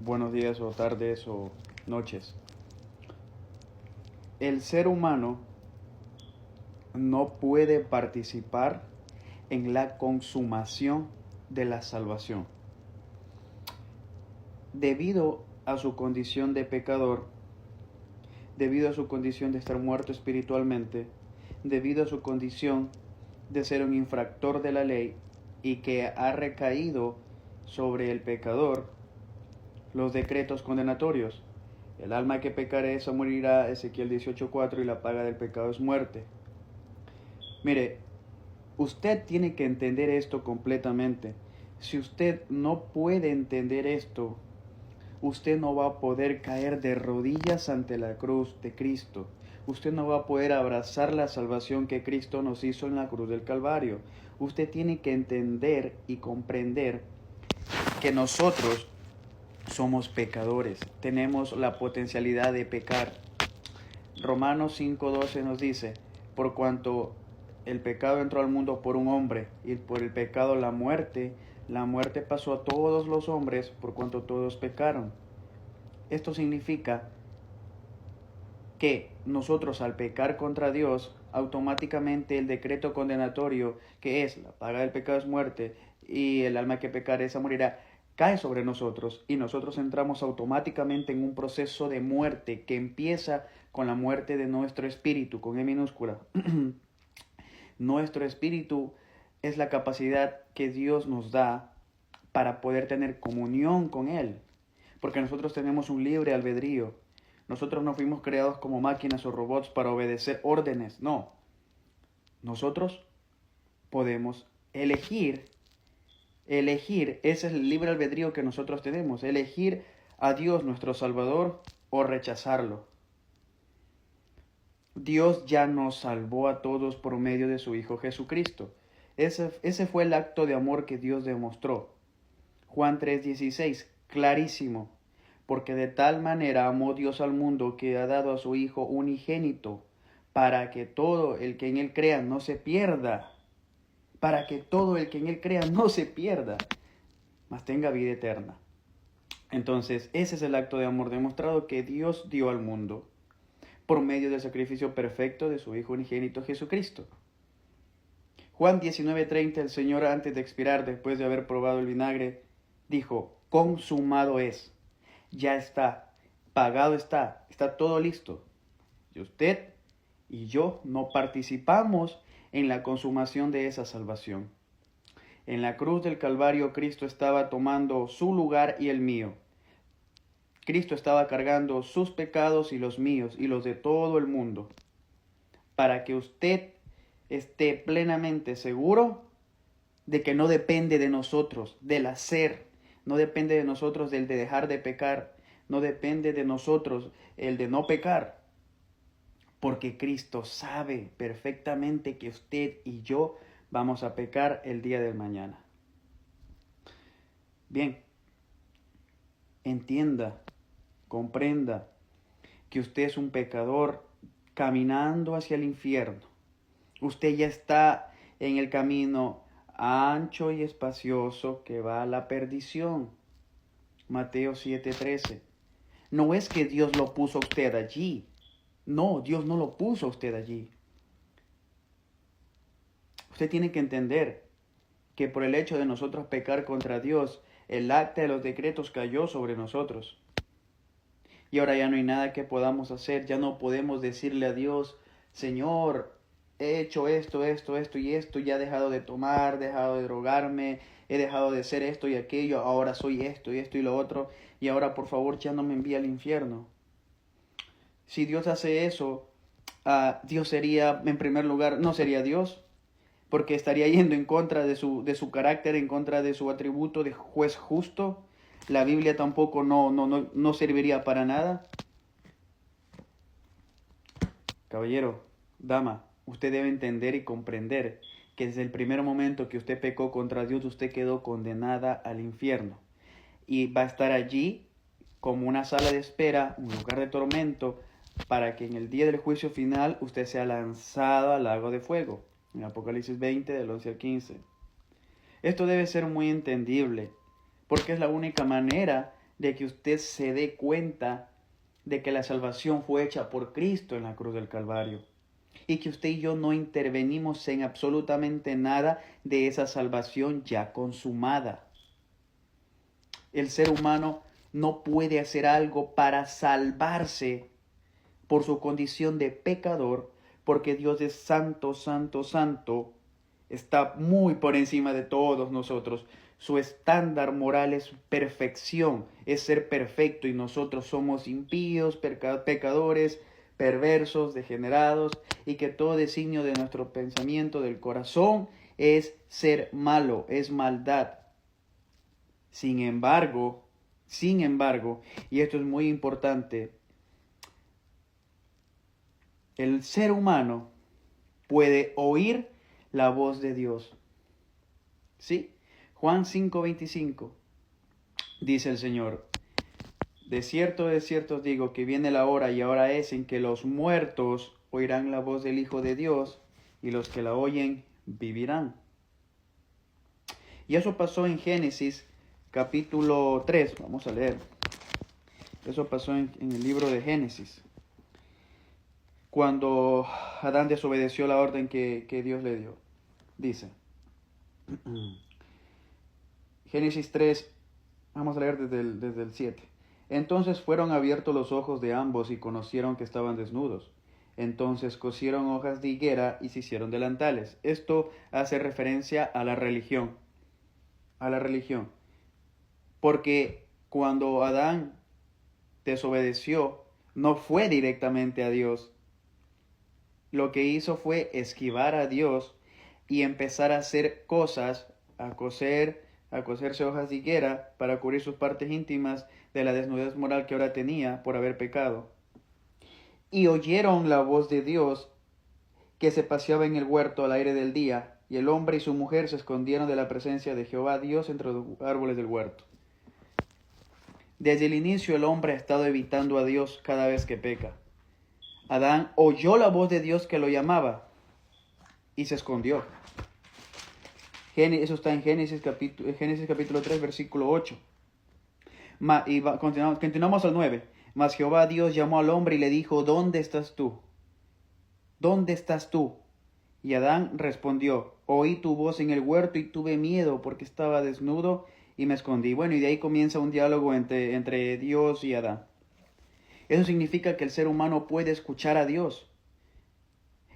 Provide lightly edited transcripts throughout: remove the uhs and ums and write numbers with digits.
buenos días o tardes o noches. El ser humano no puede participar en la consumación de la salvación. Debido a su condición de pecador, debido a su condición de estar muerto espiritualmente, debido a su condición de ser un infractor de la ley y que ha recaído sobre el pecador los decretos condenatorios. El alma que pecare, esa morirá, Ezequiel 18:4, y la paga del pecado es muerte. Mire, usted tiene que entender esto completamente. Si usted no puede entender esto, usted no va a poder caer de rodillas ante la cruz de Cristo. Usted no va a poder abrazar la salvación que Cristo nos hizo en la cruz del Calvario. Usted tiene que entender y comprender que nosotros somos pecadores, tenemos la potencialidad de pecar. Romanos 5:12 nos dice, por cuanto el pecado entró al mundo por un hombre, y por el pecado la muerte pasó a todos los hombres por cuanto todos pecaron. Esto significa que nosotros al pecar contra Dios, automáticamente el decreto condenatorio, que es la paga del pecado es muerte, y el alma que pecare esa morirá, cae sobre nosotros y nosotros entramos automáticamente en un proceso de muerte que empieza con la muerte de nuestro espíritu, con E minúscula. Nuestro espíritu es la capacidad que Dios nos da para poder tener comunión con Él, porque nosotros tenemos un libre albedrío. Nosotros no fuimos creados como máquinas o robots para obedecer órdenes, no. Nosotros podemos elegir, ese es el libre albedrío que nosotros tenemos, elegir a Dios nuestro Salvador o rechazarlo. Dios ya nos salvó a todos por medio de su Hijo Jesucristo. Ese fue el acto de amor que Dios demostró. Juan 3:16, clarísimo. Porque de tal manera amó Dios al mundo que ha dado a su Hijo unigénito, para que todo el que en Él crea no se pierda. Para que todo el que en Él crea no se pierda, mas tenga vida eterna. Entonces, ese es el acto de amor demostrado que Dios dio al mundo por medio del sacrificio perfecto de su Hijo unigénito Jesucristo. Juan 19:30, el Señor antes de expirar, después de haber probado el vinagre, dijo, consumado es, ya está, pagado está todo listo. Y usted y yo no participamos en la consumación de esa salvación. En la cruz del Calvario Cristo estaba tomando su lugar y el mío. Cristo estaba cargando sus pecados y los míos y los de todo el mundo, para que usted esté plenamente seguro de que no depende de nosotros, del hacer, no depende de nosotros del de dejar de pecar, no depende de nosotros el de no pecar, porque Cristo sabe perfectamente que usted y yo vamos a pecar el día del mañana. Bien, entienda, comprenda que usted es un pecador caminando hacia el infierno. Usted ya está en el camino ancho y espacioso que va a la perdición. Mateo 7:13. No es que Dios lo puso a usted allí. No, Dios no lo puso a usted allí. Usted tiene que entender que por el hecho de nosotros pecar contra Dios, el acta de los decretos cayó sobre nosotros. Y ahora ya no hay nada que podamos hacer, ya no podemos decirle a Dios, Señor, he hecho esto y esto, ya he dejado de tomar, he dejado de drogarme, he dejado de hacer esto y aquello, ahora soy esto y lo otro, y ahora por favor ya no me envíe al infierno. Si Dios hace eso, Dios sería, en primer lugar, no sería Dios, porque estaría yendo en contra de su carácter, en contra de su atributo de juez justo. La Biblia tampoco no serviría para nada. Caballero, dama, usted debe entender y comprender que desde el primer momento que usted pecó contra Dios, usted quedó condenada al infierno. Y va a estar allí como una sala de espera, un lugar de tormento, para que en el día del juicio final usted sea lanzado al lago de fuego. En Apocalipsis 20, del 11 al 15. Esto debe ser muy entendible, porque es la única manera de que usted se dé cuenta de que la salvación fue hecha por Cristo en la cruz del Calvario y que usted y yo no intervenimos en absolutamente nada de esa salvación ya consumada. El ser humano no puede hacer algo para salvarse por su condición de pecador, porque Dios es santo, santo, santo, está muy por encima de todos nosotros. Su estándar moral es perfección, es ser perfecto, y nosotros somos impíos, pecadores, perversos, degenerados, y que todo designio de nuestro pensamiento, del corazón, es ser malo, es maldad. Sin embargo, y esto es muy importante, el ser humano puede oír la voz de Dios. ¿Sí? Juan 5:25 dice el Señor: de cierto os digo que viene la hora, y ahora es, en que los muertos oirán la voz del Hijo de Dios, y los que la oyen vivirán. Y eso pasó en Génesis capítulo 3. Vamos a leer. Eso pasó en el libro de Génesis, cuando Adán desobedeció la orden que Dios le dio. Dice, Génesis 3, vamos a leer desde el 7. Entonces fueron abiertos los ojos de ambos y conocieron que estaban desnudos. Entonces cosieron hojas de higuera y se hicieron delantales. Esto hace referencia a la religión. A la religión. Porque cuando Adán desobedeció, no fue directamente a Dios. Lo que hizo fue esquivar a Dios y empezar a hacer cosas, a coserse hojas de higuera para cubrir sus partes íntimas de la desnudez moral que ahora tenía por haber pecado. Y oyeron la voz de Dios que se paseaba en el huerto al aire del día, y el hombre y su mujer se escondieron de la presencia de Jehová Dios entre los árboles del huerto. Desde el inicio el hombre ha estado evitando a Dios cada vez que peca. Adán oyó la voz de Dios que lo llamaba y se escondió. Eso está en Génesis capítulo 3, versículo 8. Continuamos al 9. Mas Jehová Dios llamó al hombre y le dijo: ¿dónde estás tú? ¿Dónde estás tú? Y Adán respondió: oí tu voz en el huerto y tuve miedo porque estaba desnudo y me escondí. Bueno, y de ahí comienza un diálogo entre Dios y Adán. Eso significa que el ser humano puede escuchar a Dios.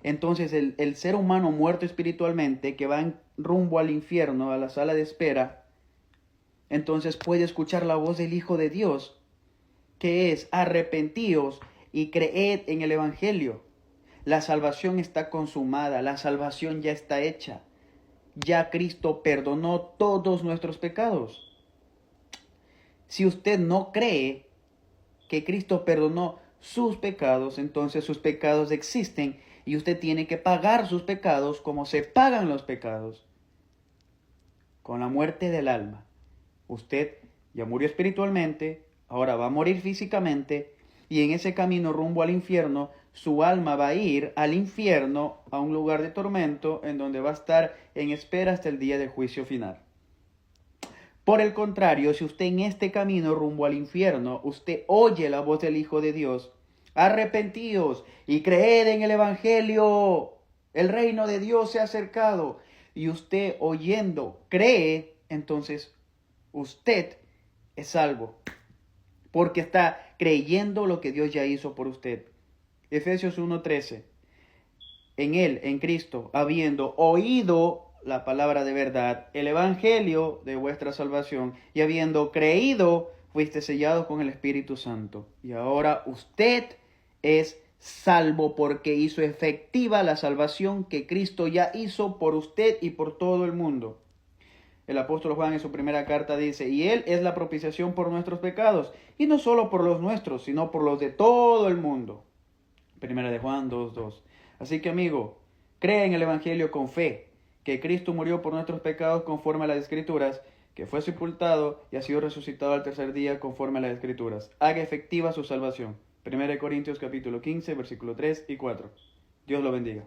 Entonces el ser humano muerto espiritualmente, que va rumbo al infierno, a la sala de espera, entonces puede escuchar la voz del Hijo de Dios, que es: arrepentíos y creed en el Evangelio. La salvación está consumada, la salvación ya está hecha. Ya Cristo perdonó todos nuestros pecados. Si usted no cree que Cristo perdonó sus pecados, entonces sus pecados existen y usted tiene que pagar sus pecados como se pagan los pecados, con la muerte del alma. Usted ya murió espiritualmente, ahora va a morir físicamente, y en ese camino rumbo al infierno, su alma va a ir al infierno, a un lugar de tormento, en donde va a estar en espera hasta el día del juicio final. Por el contrario, si usted en este camino rumbo al infierno, usted oye la voz del Hijo de Dios: arrepentíos y creed en el Evangelio, el reino de Dios se ha acercado, y usted oyendo cree, entonces usted es salvo, porque está creyendo lo que Dios ya hizo por usted. Efesios 1:13. En Él, en Cristo, habiendo oído la palabra de verdad, el evangelio de vuestra salvación, y habiendo creído, fuiste sellado con el Espíritu Santo. Y ahora usted es salvo porque hizo efectiva la salvación que Cristo ya hizo por usted y por todo el mundo. El apóstol Juan en su primera carta dice: y Él es la propiciación por nuestros pecados, y no solo por los nuestros, sino por los de todo el mundo. Primera de Juan 2:2. Así que, amigo, crea en el Evangelio con fe, que Cristo murió por nuestros pecados conforme a las Escrituras, que fue sepultado y ha sido resucitado al tercer día conforme a las Escrituras. Haga efectiva su salvación. 1 Corintios capítulo 15, versículo 3 y 4. Dios lo bendiga.